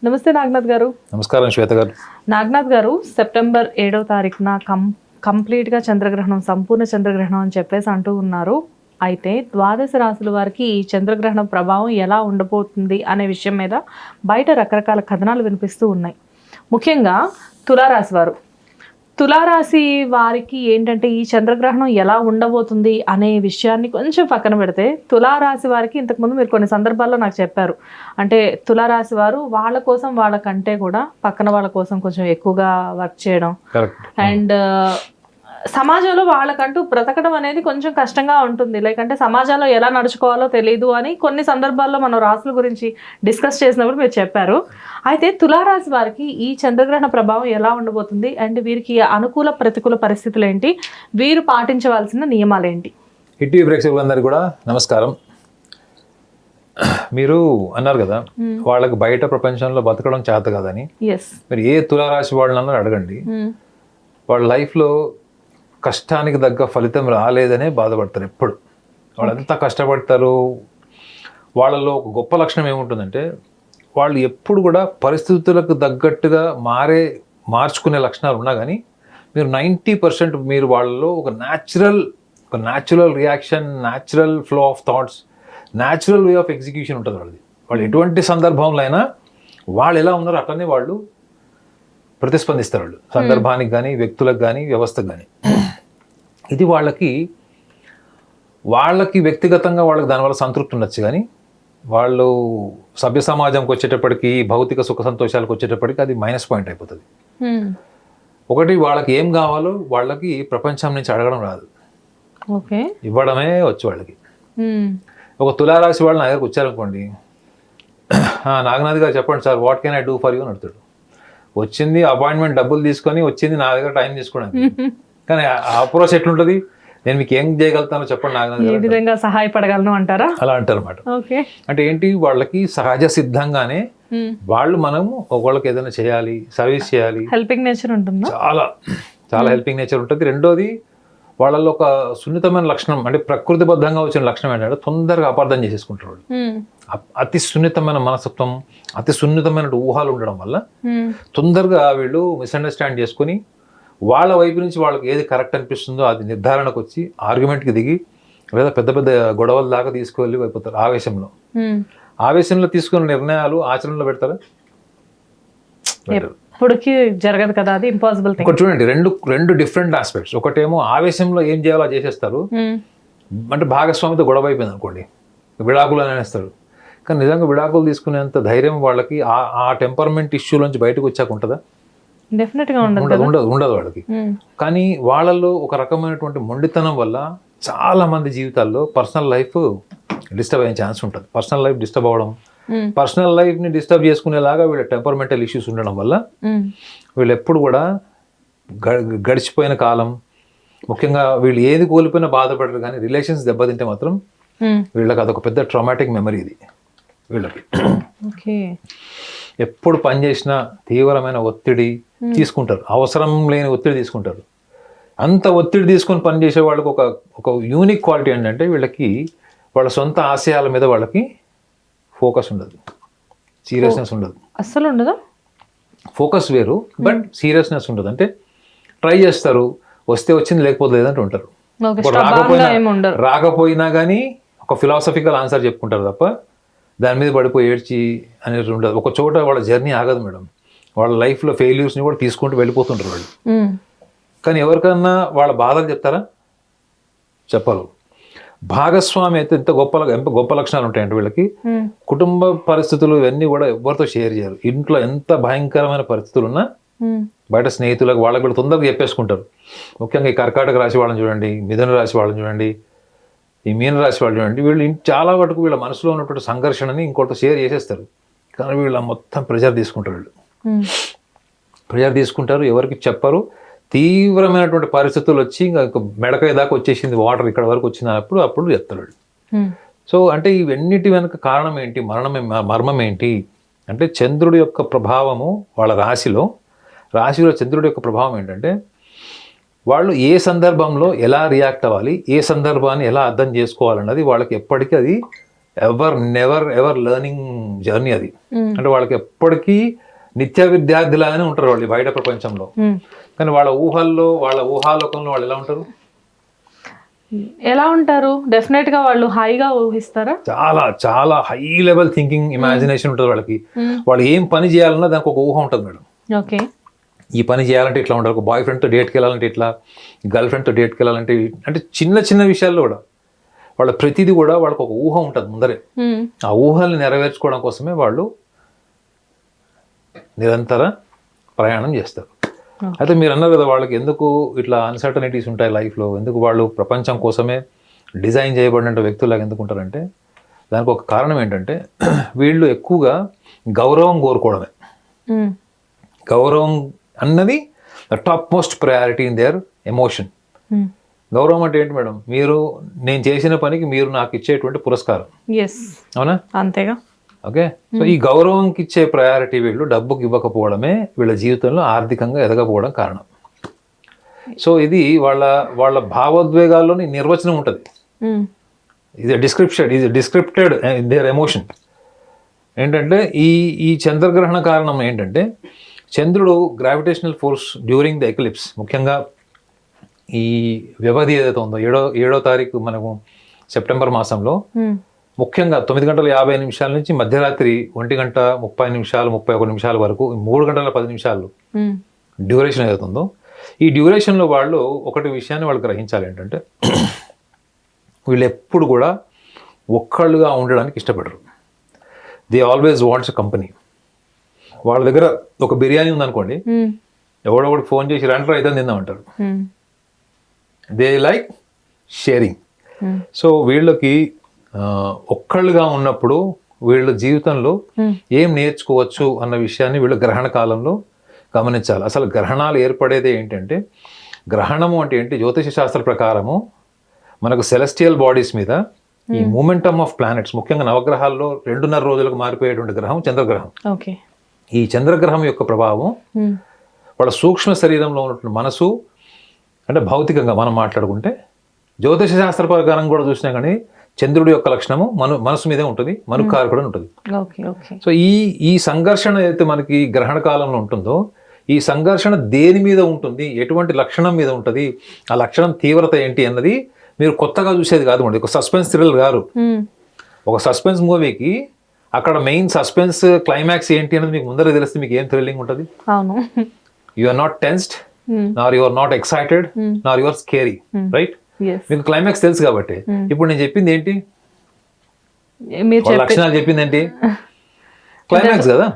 నమస్తే నాగనాథ్ గారు. నమస్కారం శ్వేత గారు. నాగనాథ్ గారు, సెప్టెంబర్ 7వ తారీఖున కంప్లీట్గా చంద్రగ్రహణం, సంపూర్ణ చంద్రగ్రహణం అని చెప్పేసి అంటూ ఉన్నారు. అయితే ద్వాదశ రాశుల వారికి ఈ చంద్రగ్రహణం ప్రభావం ఎలా ఉండబోతుంది అనే విషయం మీద బయట రకరకాల కథనాలు వినిపిస్తూ ఉన్నాయి. ముఖ్యంగా తులారాశి వారికి ఏంటంటే ఈ చంద్రగ్రహణం ఎలా ఉండబోతుంది అనే విషయాన్ని కొంచెం పక్కన పెడితే, తులారాశి వారికి ఇంతకుముందు మీరు కొన్ని సందర్భాల్లో నాకు చెప్పారు, అంటే తులారాశి వారు వాళ్ళ కోసం వాళ్ళకంటే కూడా పక్కన వాళ్ళ కోసం కొంచెం ఎక్కువగా వర్క్ చేయడం, అండ్ సమాజంలో వాళ్ళకంటూ బ్రతకడం అనేది కొంచెం కష్టంగా ఉంటుంది. లైక్ అంటే సమాజంలో ఎలా నడుచుకోవాలో తెలియదు అని కొన్ని సందర్భాల్లో మనం రాశుల గురించి డిస్కస్ చేసినప్పుడు మీరు చెప్పారు. అయితే తులారాశి వారికి ఈ చంద్రగ్రహణ ప్రభావం ఎలా ఉండబోతుంది, అండ్ వీరికి అనుకూల ప్రతికూల పరిస్థితులు ఏంటి, వీరు పాటించవలసిన నియమాలు ఏంటి? హిట్ ప్రేక్షకులందరికీ కూడా నమస్కారం. మీరు అన్నారు కదా వాళ్ళకి బయట ప్రపంచంలో బతకడం చేత కదని. మీరు ఏ తులారాశి వాళ్ళని అడగండి, వాళ్ళ లైఫ్లో కష్టానికి తగ్గ ఫలితం రాలేదనే బాధపడతారు. ఎప్పుడు వాళ్ళు ఎంత కష్టపడతారు, వాళ్ళలో ఒక గొప్ప లక్షణం ఏముంటుందంటే వాళ్ళు ఎప్పుడు కూడా పరిస్థితులకు తగ్గట్టుగా మార్చుకునే లక్షణాలు ఉన్నా కానీ మీరు 90% మీరు వాళ్ళలో ఒక natural reaction, natural flow of thoughts, natural way of execution ఉంటుంది వాళ్ళది. వాళ్ళు ఎటువంటి సందర్భంలో అయినా వాళ్ళు ఎలా ఉన్నారో అట్లనే వాళ్ళు ప్రతిస్పందిస్తారు. వాళ్ళు సందర్భానికి కానీ, వ్యక్తులకు కానీ, వ్యవస్థకు కానీ. ఇది వాళ్ళకి వ్యక్తిగతంగా వాళ్ళకి దానివల్ల సంతృప్తి ఉండొచ్చు, కానీ వాళ్ళు సభ్య సమాజంకి వచ్చేటప్పటికి, భౌతిక సుఖ సంతోషాలకు వచ్చేటప్పటికి అది మైనస్ పాయింట్ అయిపోతుంది. ఒకటి, వాళ్ళకి ఏం కావాలో వాళ్ళకి ప్రపంచం నుంచి అడగడం రాదు, ఇవ్వడమే వచ్చు వాళ్ళకి. ఒక తులారాశి వాళ్ళు నా దగ్గరకు వచ్చారనుకోండి, నాగనాథ్ గారు చెప్పండి sir, what can I do for you అని అడుగుతాడు. వచ్చింది అపాయింట్మెంట్ డబ్బులు తీసుకొని వచ్చింది నా దగ్గర టైం తీసుకోవడానికి. కానీ అప్రోచ్ ఎట్లుంటుంది, నేను మీకు ఏం చేయగలుగుతానో చెప్పండి నాగనాథ్ గారు, ఏ విధంగా సహాయపడగలను అంటారా? అలా అంటారు అన్నమాట. అంటే ఏంటి, వాళ్ళకి సహజ సిద్ధంగానే మనము ఒకళ్ళకి ఏదైనా చేయాలి, సర్వీస్ చేయాలి, హెల్పింగ్ నేచర్ ఉంటుంది, చాలా హెల్పింగ్ నేచర్ ఉంటుంది. రెండోది, వాళ్ళలో ఒక సున్నితమైన లక్షణం, అంటే ప్రకృతిబద్ధంగా వచ్చిన లక్షణం ఏంటంటే తొందరగా అపార్థం చేసేసుకుంటారు వాళ్ళు. అతి సున్నితమైన మనస్తత్వం, అతి సున్నితమైన ఊహలు ఉండడం వల్ల తొందరగా వీళ్ళు మిస్అండర్స్టాండ్ చేసుకుని వాళ్ళ వైపు నుంచి వాళ్ళకి ఏది కరెక్ట్ అనిపిస్తుందో అది నిర్ధారణకు వచ్చి ఆర్గ్యుమెంట్కి దిగి లేదా పెద్ద పెద్ద గొడవల దాకా తీసుకువెళ్ళి అయిపోతారు. ఆవేశంలో తీసుకున్న నిర్ణయాలు ఆచరణలో పెడతారా? ఇప్పటికీ జరగదు కదా, అది ఇంపాసిబుల్. ఒకటి చూడండి, రెండు డిఫరెంట్ ఆస్పెక్ట్స్. ఒకటేమో ఆవేశంలో ఏం చేయాలో చేసేస్తారు, అంటే భాగస్వామితో గొడవ అయిపోయింది అనుకోండి, విడాకులు అనేస్తారు. కానీ నిజంగా విడాకులు తీసుకునేంత ధైర్యం వాళ్ళకి ఆ టెంపర్మెంట్ ఇష్యూలోంచి బయటకు వచ్చాక ఉంటుందా? డెఫినెట్గా ఉండదు వాళ్ళకి. కానీ వాళ్ళలో ఒక రకమైనటువంటి మొండితనం వల్ల చాలా మంది జీవితాల్లో పర్సనల్ లైఫ్ డిస్టర్బ్ అయ్యే ఛాన్స్ ఉంటుంది. పర్సనల్ లైఫ్ డిస్టర్బ్ అవ్వడం, పర్సనల్ లైఫ్ని డిస్టర్బ్ చేసుకునేలాగా వీళ్ళ టెంపర్మెంటల్ ఇష్యూస్ ఉండడం వల్ల వీళ్ళు ఎప్పుడు కూడా గడిచిపోయిన కాలం, ముఖ్యంగా వీళ్ళు ఏది కోల్పోయినా బాధపడరు, కానీ రిలేషన్స్ దెబ్బతింటే మాత్రం వీళ్ళకి అదొక పెద్ద ట్రామాటిక్ మెమరీ. ఇది వీళ్ళకి ఎప్పుడు పనిచేసినా తీవ్రమైన ఒత్తిడి తీసుకుంటారు, అవసరం లేని ఒత్తిడి తీసుకుంటారు. అంత ఒత్తిడి తీసుకొని పనిచేసే వాళ్ళకి ఒక యూనిక్ క్వాలిటీ ఏంటంటే వీళ్ళకి వాళ్ళ సొంత ఆశయాల మీద వాళ్ళకి ఫోకస్ ఉండదు, సీరియస్నెస్ ఉండదు, అస్సలు ఉండదు. ఫోకస్ వేరు, బట్ సీరియస్నెస్ ఉండదు. అంటే ట్రై చేస్తారు, వస్తే వచ్చింది, లేకపోతే లేదంటే ఉంటారు. రాకపోయినా కానీ ఒక ఫిలాసఫికల్ ఆన్సర్ చెప్పుకుంటారు తప్ప దాని మీద పడిపోయి ఏడ్చి అనేది ఉండదు. ఒక చోట వాళ్ళ జర్నీ ఆగదు మేడం. వాళ్ళ లైఫ్లో ఫెయిల్యూర్స్ని కూడా తీసుకుంటూ వెళ్ళిపోతుంటారు వాళ్ళు. కానీ ఎవరికన్నా వాళ్ళ బాధలు చెప్తారా? చెప్పరు. భాగస్వామి అయితే ఎంత గొప్ప లక్షణాలు ఉంటాయంటే వీళ్ళకి, కుటుంబ పరిస్థితులు ఇవన్నీ కూడా ఎవరితో షేర్ చేయరు. ఇంట్లో ఎంత భయంకరమైన పరిస్థితులు ఉన్నా బయట స్నేహితులకు వాళ్ళకి కూడా తొందరగా చెప్పేసుకుంటారు. ముఖ్యంగా ఈ కర్కాటక రాశి వాళ్ళని చూడండి, మిథున రాశి వాళ్ళని చూడండి, ఈ మీన రాశి వాళ్ళు చూడండి, వీళ్ళు చాలా వరకు వీళ్ళ మనసులో ఉన్నటువంటి సంఘర్షణని ఇంకోటితో షేర్ చేసేస్తారు. కానీ వీళ్ళ మొత్తం ప్రెజర్ తీసుకుంటారు. ప్రెజర్ తీసుకుంటారు, ఎవరికి చెప్పరు. తీవ్రమైనటువంటి పరిస్థితులు వచ్చి ఇంకా మెడకాయ దాకా వచ్చేసింది, వాటర్ ఇక్కడ వరకు వచ్చింది అప్పుడు చెప్తారు. సో అంటే ఇవన్నిటి వెనుక కారణం ఏంటి, మర్మం ఏంటి అంటే చంద్రుడి యొక్క ప్రభావము వాళ్ళ రాశిలో చంద్రుడి యొక్క ప్రభావం ఏంటంటే వాళ్ళు ఏ సందర్భంలో ఎలా రియాక్ట్ అవ్వాలి, ఏ సందర్భాన్ని ఎలా అర్థం చేసుకోవాలన్నది వాళ్ళకి ఎప్పటికీ అది ఎవర్ లెర్నింగ్ జర్నీ అది. అంటే వాళ్ళకి ఎప్పటికీ నిత్య విద్యార్థిలాగానే ఉంటారు వాళ్ళు బయట ప్రపంచంలో. కానీ వాళ్ళ ఊహాలోకంలో వాళ్ళు ఎలా ఉంటారు? ఎలా ఉంటారు? డెఫినెట్ గా వాళ్ళు హాయిగా ఊహిస్తారా? చాలా చాలా హై లెవెల్ థింకింగ్, ఇమాజినేషన్ ఉంటుంది వాళ్ళకి. వాళ్ళు ఏం పని చేయాలన్నా దానికి ఒక ఊహ ఉంటుంది మేడం. ఓకే, ఈ పని చేయాలంటే ఇట్లా ఉంటారు, ఒక బాయ్ ఫ్రెండ్తో డేట్కి వెళ్ళాలంటే ఇట్లా, గర్ల్ ఫ్రెండ్తో డేట్కి వెళ్ళాలంటే అంటే చిన్న చిన్న విషయాల్లో కూడా వాళ్ళ ప్రతిదీ కూడా వాళ్ళకి ఒక ఊహ ఉంటుంది ముందరే. ఆ ఊహల్ని నెరవేర్చుకోవడం కోసమే వాళ్ళు నిరంతర ప్రయాణం చేస్తారు. అయితే మీరు అన్నారు కదా వాళ్ళకి ఎందుకు ఇట్లా అన్సర్టనిటీస్ ఉంటాయి లైఫ్లో, ఎందుకు వాళ్ళు ప్రపంచం కోసమే డిజైన్ చేయబడిన వ్యక్తులాగా ఎందుకు ఉంటారంటే దానికి ఒక కారణం ఏంటంటే వీళ్ళు ఎక్కువగా గౌరవం కోరుకోవడమే. గౌరవం అన్నది the top most priority in there emotion. గౌరవం అంటే ఏంటి మేడం? నేను చేసిన పనికి మీరు నాకు ఇచ్చేటువంటి పురస్కారం. అవునా? అంతేగా. ఓకే, సో ఈ గౌరవంకి ఇచ్చే ప్రయారిటీ వీళ్ళు డబ్బుకి ఇవ్వకపోవడమే వీళ్ళ జీవితంలో ఆర్థికంగా ఎదగకపోవడం కారణం. సో ఇది వాళ్ళ భావోద్వేగాల్లోని నిర్వచనం ఉంటుంది. ఇది డిస్క్రిప్టెడ్ ఇన్ దేర్ ఎమోషన్. ఏంటంటే ఈ చంద్రగ్రహణ కారణం ఏంటంటే చంద్రుడు gravitational force during the eclipse, ముఖ్యంగా ఈ వ్యవధి ఏదైతే ఉందో 7వ తారీఖు మనము సెప్టెంబర్ మాసంలో ముఖ్యంగా 9:50 నుంచి మధ్యరాత్రి 1:30-31 వరకు 3 గంటల 10 నిమిషాలు డ్యూరేషన్ ఏదవుతుందో, ఈ డ్యూరేషన్లో వాళ్ళు ఒకటి విషయాన్ని వాళ్ళు గ్రహించాలి ఏంటంటే వీళ్ళు ఎప్పుడు కూడా ఒక్కళ్ళుగా ఉండడానికి ఇష్టపడరు. They always wants company. వాళ్ళ దగ్గర ఒక బిర్యానీ ఉందనుకోండి, ఎవడొకటి ఫోన్ చేసి రండి అయితే తిందామంటారు. They like sharing. సో వీళ్ళకి ఒక్కళ్ళుగా ఉన్నప్పుడు వీళ్ళ జీవితంలో ఏం నేర్చుకోవచ్చు అన్న విషయాన్ని వీళ్ళు గ్రహణ కాలంలో గమనించాలి. అసలు గ్రహణాలు ఏర్పడేది ఏంటంటే, గ్రహణము అంటే ఏంటి? జ్యోతిష శాస్త్ర ప్రకారము మనకు సెలెస్టియల్ బాడీస్ మీద ఈ మూమెంటమ్ ఆఫ్ ప్లానెట్స్, ముఖ్యంగా నవగ్రహాల్లో 2.5 రోజులకు మారిపోయేటువంటి గ్రహం చంద్రగ్రహం. ఈ చంద్రగ్రహం యొక్క ప్రభావం వాళ్ళ సూక్ష్మ శరీరంలో ఉన్నటువంటి మనసు, అంటే భౌతికంగా మనం మాట్లాడుకుంటే జ్యోతిష శాస్త్ర ప్రకారం కూడా చూసినా కానీ చంద్రుడి యొక్క లక్షణము మనసు మీదే ఉంటుంది, మనుకారకుడు ఉంటుంది. సో ఈ సంఘర్షణ ఏదైతే మనకి గ్రహణ కాలంలో ఉంటుందో, ఈ సంఘర్షణ దేని మీద ఉంటుంది, ఎటువంటి లక్షణం మీద ఉంటుంది, ఆ లక్షణం తీవ్రత ఏంటి అన్నది మీరు కొత్తగా చూసేది కాదు అండి. ఒక సస్పెన్స్ థ్రిల్లర్ గారు, ఒక సస్పెన్స్ మూవీకి అక్కడ మెయిన్ సస్పెన్స్ క్లైమాక్స్ ఏంటి అనేది మీకు ముందర తెలిస్తే మీకు ఏం థ్రిల్లింగ్ ఉంటుంది? You are not tensed, Nar you are not excited, Nar you are scary, right? మీకు క్లైమాక్స్ తెలుసు కాబట్టి. ఇప్పుడు నేను చెప్పింది ఏంటి? లక్షణాలు చెప్పింది ఏంటి? క్లైమాక్స్ కదా.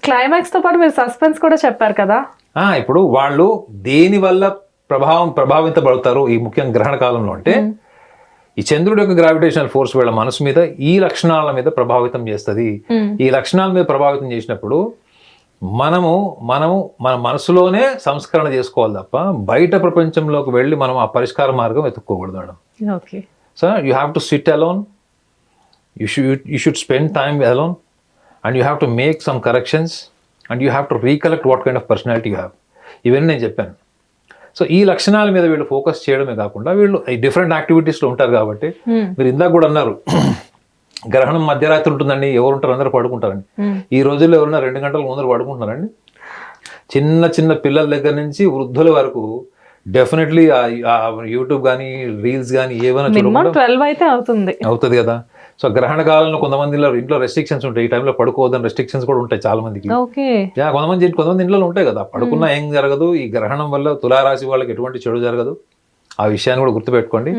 క్లైమాక్స్ తో పాటు మీరు సస్పెన్స్ కూడా చెప్పారు కదా. ఇప్పుడు వాళ్ళు దేని వల్ల ప్రభావితపడతారు ఈ ముఖ్యంగా గ్రహణ కాలంలో అంటే, ఈ చంద్రుడి యొక్క గ్రావిటేషనల్ ఫోర్స్ వీళ్ళ మనసు మీద ఈ లక్షణాల మీద ప్రభావితం చేస్తుంది. ఈ లక్షణాల మీద ప్రభావితం చేసినప్పుడు మనము మన మనసులోనే సంస్కరణ చేసుకోవాలి తప్ప బయట ప్రపంచంలోకి వెళ్ళి మనం ఆ పరిష్కార మార్గం వెతుక్కోకూడదు madam. So you have to sit alone, you should spend time alone, and you have to make some corrections, and you have to recollect what kind of personality you have. ఇవన్నీ నేను చెప్పాను. సో ఈ లక్షణాల మీద వీళ్ళు focus చేయడమే కాకుండా వీళ్ళు డిఫరెంట్ యాక్టివిటీస్లో ఉంటారు కాబట్టి, మీరు ఇందాక కూడా అన్నారు గ్రహణం మధ్యరాత్రి ఉంటుందండి, ఎవరు ఉంటారు? అందరూ పడుకుంటారండి. ఈ రోజుల్లో ఎవరైనా 2 గంటల ముందర పడుకుంటున్నారండి? చిన్న పిల్లల దగ్గర నుంచి వృద్ధుల వరకు డెఫినెట్లీ యూట్యూబ్ కానీ రీల్స్ కానీ ఏమైనా అవుతుంది కదా. సో గ్రహణ కాలంలో కొంతమంది ఇంట్లో రెస్ట్రిక్షన్స్ ఉంటాయి, ఈ టైంలో పడుకోవద్దని రెస్ట్రిక్షన్స్ కూడా ఉంటాయి చాలా మందికి. కొంతమంది ఇంట్లో ఉంటాయి కదా, పడుకున్నా ఏం జరగదు. ఈ గ్రహణం వల్ల తులారాశి వాళ్ళకి ఎటువంటి చెడు జరగదు, ఆ విషయాన్ని కూడా గుర్తుపెట్టుకోండి.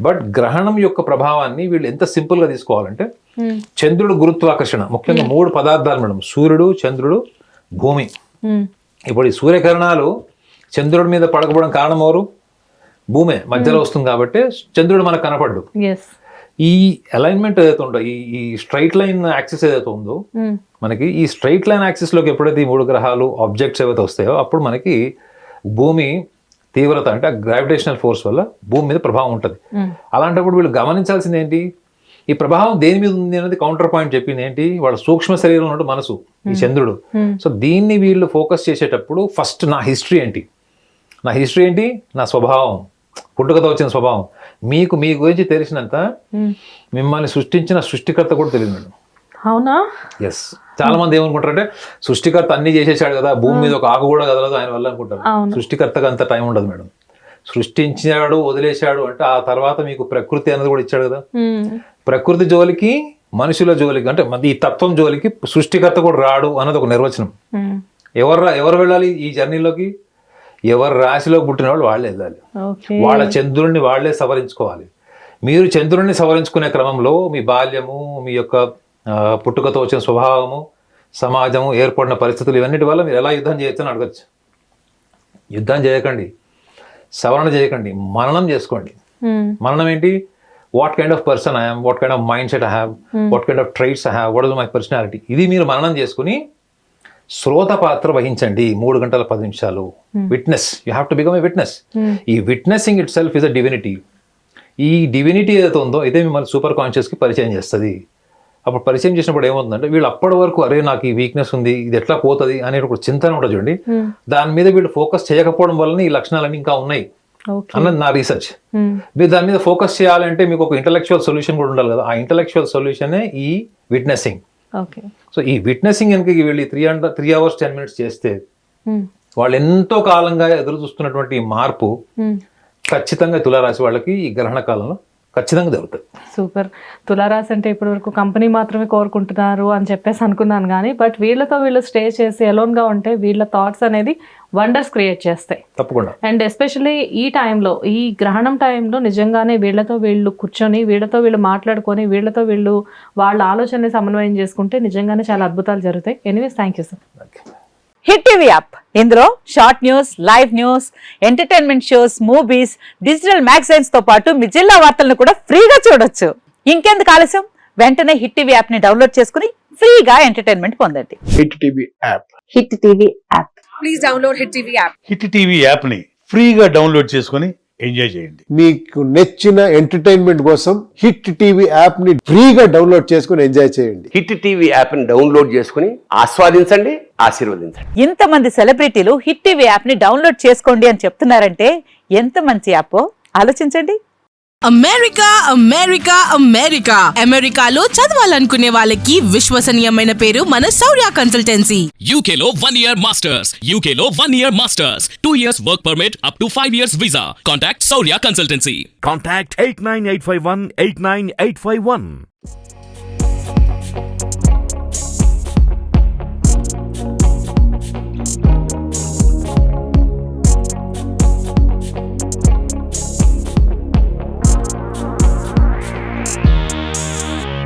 బట్ గ్రహణం యొక్క ప్రభావాన్ని వీళ్ళు ఎంత సింపుల్ గా తీసుకోవాలంటే, చంద్రుడు గురుత్వాకర్షణ, ముఖ్యంగా 3 పదార్థాలు మేడం, సూర్యుడు, చంద్రుడు, భూమి. ఇప్పుడు ఈ సూర్యకిరణాలు చంద్రుడి మీద పడకపోవడం కారణం ఎవరు? భూమే మధ్యలో వస్తుంది కాబట్టి చంద్రుడు మనకు కనపడ్డు. ఈ అలైన్మెంట్ ఏదైతే ఉందో, ఈ స్ట్రైట్ లైన్ యాక్సిస్ ఏదైతే ఉందో మనకి, ఈ స్ట్రైట్ లైన్ యాక్సిస్ లోకి ఎప్పుడైతే ఈ 3 గ్రహాలు ఆబ్జెక్ట్స్ ఏవైతే వస్తాయో అప్పుడు మనకి భూమి తీవ్రత అంటే గ్రావిటేషనల్ ఫోర్స్ వల్ల భూమి మీద ప్రభావం ఉంటుంది. అలాంటప్పుడు వీళ్ళు గమనించాల్సింది ఏంటి? ఈ ప్రభావం దేని మీద ఉంది అనేది కౌంటర్ పాయింట్ చెప్పింది ఏంటి? వాళ్ళ సూక్ష్మ శరీరం ఉన్నట్టు మనసు, ఈ చంద్రుడు. సో దీన్ని వీళ్ళు ఫోకస్ చేసేటప్పుడు ఫస్ట్ నా హిస్టరీ ఏంటి, నా స్వభావం, పుట్టుకతో వచ్చిన స్వభావం. మీ గురించి తెలిసినంత మిమ్మల్ని సృష్టించిన సృష్టికర్త కూడా తెలియదు మేడం. అవునా? ఎస్, చాలా మంది ఏమనుకుంటారంటే సృష్టికర్త అన్ని చేసేసాడు కదా, భూమి మీద ఒక ఆకు కూడా కదలదు ఆయన వల్ల అనుకుంటారు. సృష్టికర్తకు అంత టైం ఉండదు మేడం. సృష్టించాడు, వదిలేశాడు అంటే ఆ తర్వాత మీకు ప్రకృతి అనేది కూడా ఇచ్చాడు కదా. ప్రకృతి జోలికి, మనుషుల జోలికి, అంటే ఈ తత్వం జోలికి సృష్టికర్త కూడా రాడు అన్నది ఒక నిర్వచనం. ఎవరు వెళ్ళాలి ఈ జర్నీలోకి? ఎవరు రాశిలో పుట్టిన వాళ్ళు వాళ్ళే వెళ్ళాలి. వాళ్ళ చంద్రుడిని వాళ్ళే సవరించుకోవాలి. మీరు చంద్రుడిని సవరించుకునే క్రమంలో మీ బాల్యము, మీ యొక్క పుట్టుకతో వచ్చిన స్వభావము, సమాజము, ఏర్పడిన పరిస్థితులు, ఇవన్నిటి వల్ల మీరు ఎలా యుద్ధం చేయొచ్చని అడగచ్చు. యుద్ధం చేయకండి, సవరణ చేయకండి, మననం చేసుకోండి. మననం ఏంటి? What kind of person I am, what kind of mindset I have, what kind of traits I have, what is my personality. ఇది మీరు మననం చేసుకుని శ్రోత పాత్ర వహించండి 3 గంటల 10 నిమిషాలు. Witness, you have to become a witness. ఈ witnessing itself is a divinity. ఈ డివినిటీ ఏదైతే ఉందో ఇదే మిమ్మల్ని సూపర్ కాన్షియస్కి పరిచయం చేస్తుంది. అప్పుడు పరిచయం చేసినప్పుడు ఏమవుతుందంటే వీళ్ళు అప్పటి వరకు అరే నాకు ఈ వీక్నెస్ ఉంది, ఇది ఎట్లా పోతుంది అనే ఒక చింతన ఉంటుంది చూడండి. దాని మీద వీళ్ళు ఫోకస్ చేయకపోవడం వల్ల ఈ లక్షణాలన్నీ ఇంకా ఉన్నాయి అన్నది నా రీసెర్చ్. మీరు దాని మీద ఫోకస్ చేయాలంటే మీకు ఒక ఇంటలెక్చువల్ సొల్యూషన్ కూడా ఉండాలి కదా. ఆ ఇంటలెక్చువల్ సొల్యూషనే ఈ విట్నెసింగ్. సో ఈ విట్నెసింగ్ కనుక వీళ్ళు 3 hours 10 minutes చేస్తే వాళ్ళు ఎంతో కాలంగా ఎదురు చూస్తున్నటువంటి మార్పు ఖచ్చితంగా తులారాశి వాళ్ళకి ఈ గ్రహణ కాలంలో ఖచ్చితంగా జరుగుతుంది. సూపర్. తులారాశి అంటే ఇప్పటి వరకు కంపెనీ మాత్రమే కోరుకుంటున్నారు అని చెప్పేసి అనుకున్నాను, కానీ బట్ వీళ్ళతో వీళ్ళు స్టే చేసి అలోన్గా ఉంటే వీళ్ళ థాట్స్ అనేది వండర్స్ క్రియేట్ చేస్తాయి తప్పకుండా. అండ్ ఎస్పెషల్లీ ఈ టైంలో, ఈ గ్రహణం టైంలో నిజంగానే వీళ్ళతో వీళ్ళు కూర్చొని, వీళ్ళతో వీళ్ళు మాట్లాడుకొని, వీళ్ళతో వీళ్ళు వాళ్ళ ఆలోచనని సమన్వయం చేసుకుంటే నిజంగానే చాలా అద్భుతాలు జరుగుతాయి. Anyways, thank you sir. Hit TV app, ఇందులో short news, live news, entertainment shows, movies, digital magazines తో పాటు మీ జిల్లా వార్తలను కూడా ఫ్రీగా చూడొచ్చు. ఇంకెందుకు ఆలస్యం, వెంటనే హిట్ టీవీ యాప్ ని డౌన్లోడ్ చేసుకుని ఫ్రీగా ఎంటర్టైన్మెంట్ పొందండి. Hit TV app. Hit TV app. Please download hit TV app. Hit TV app ని ఫ్రీగా డౌన్లోడ్ చేసుకుని ఎంజాయ్ చేయండి. మీకు నచ్చిన ఎంటర్టైన్మెంట్ కోసం హిట్ టీవీ యాప్ ని ఫ్రీగా డౌన్లోడ్ చేసుకుని ఎంజాయ్ చేయండి. హిట్ టీవీ యాప్ ని డౌన్లోడ్ చేసుకుని ఆస్వాదించండి, ఆశీర్వదించండి. ఇంతమంది సెలబ్రిటీలు హిట్ టీవీ యాప్ ని డౌన్లోడ్ చేసుకోండి అని చెప్తున్నారంటే ఎంత మంచి యాప్ ఆలోచించండి. అమెరికా అమెరికా అమెరికా అమెరికాలో చదవాలనుకునే వాళ్ళకి విశ్వసనీయమైన పేరు మన శౌర్య కన్సల్టెన్సీ. UK లో 1 year masters, UK లో 1 year masters, 2 years work permit up to 5 years visa. Contact Saurya Consultancy. Contact 89851 89851.